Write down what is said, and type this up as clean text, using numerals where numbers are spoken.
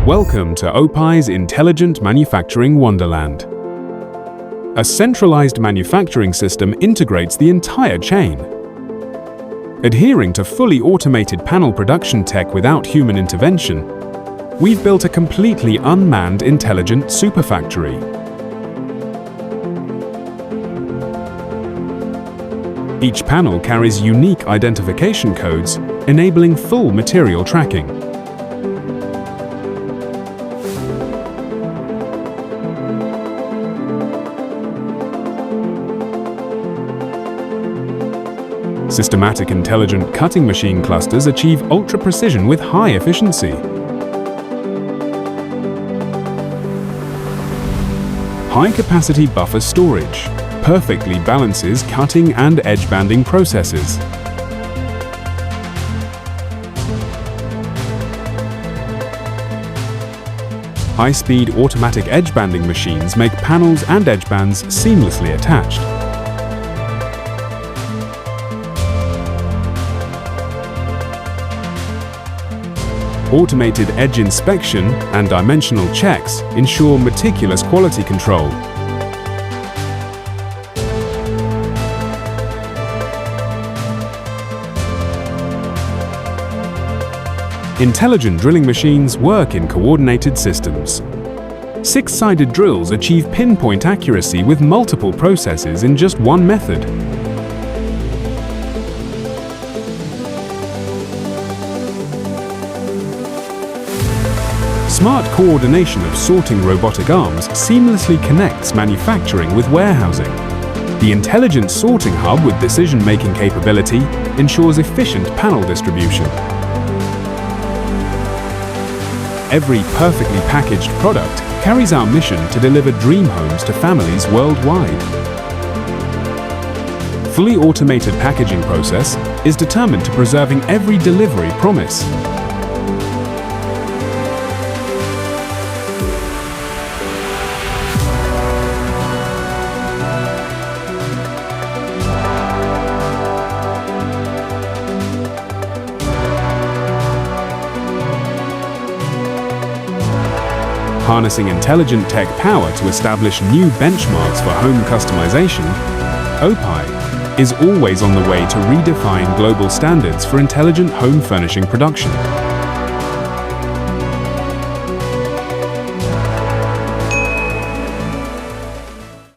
Welcome to Oppe's Intelligent Manufacturing Wonderland. A centralized manufacturing system integrates the entire chain. Adhering to fully automated panel production tech without human intervention, we've built a completely unmanned intelligent superfactory. Each panel carries unique identification codes, enabling full material tracking. Systematic intelligent cutting machine clusters achieve ultra-precision with high efficiency. High-capacity buffer storage perfectly balances cutting and edge banding processes. High-speed automatic edge banding machines make panels and edge bands seamlessly attached. Automated edge inspection and dimensional checks ensure meticulous quality control. Intelligent drilling machines work in coordinated systems. Six-sided drills achieve pinpoint accuracy with multiple processes in just one method. Smart coordination of sorting robotic arms seamlessly connects manufacturing with warehousing. The intelligent sorting hub with decision-making capability ensures efficient panel distribution. Every perfectly packaged product carries our mission to deliver dream homes to families worldwide. Fully automated packaging process is determined to preserving every delivery promise. Harnessing intelligent tech power to establish new benchmarks for home customization, Oppein is always on the way to redefine global standards for intelligent home furnishing production.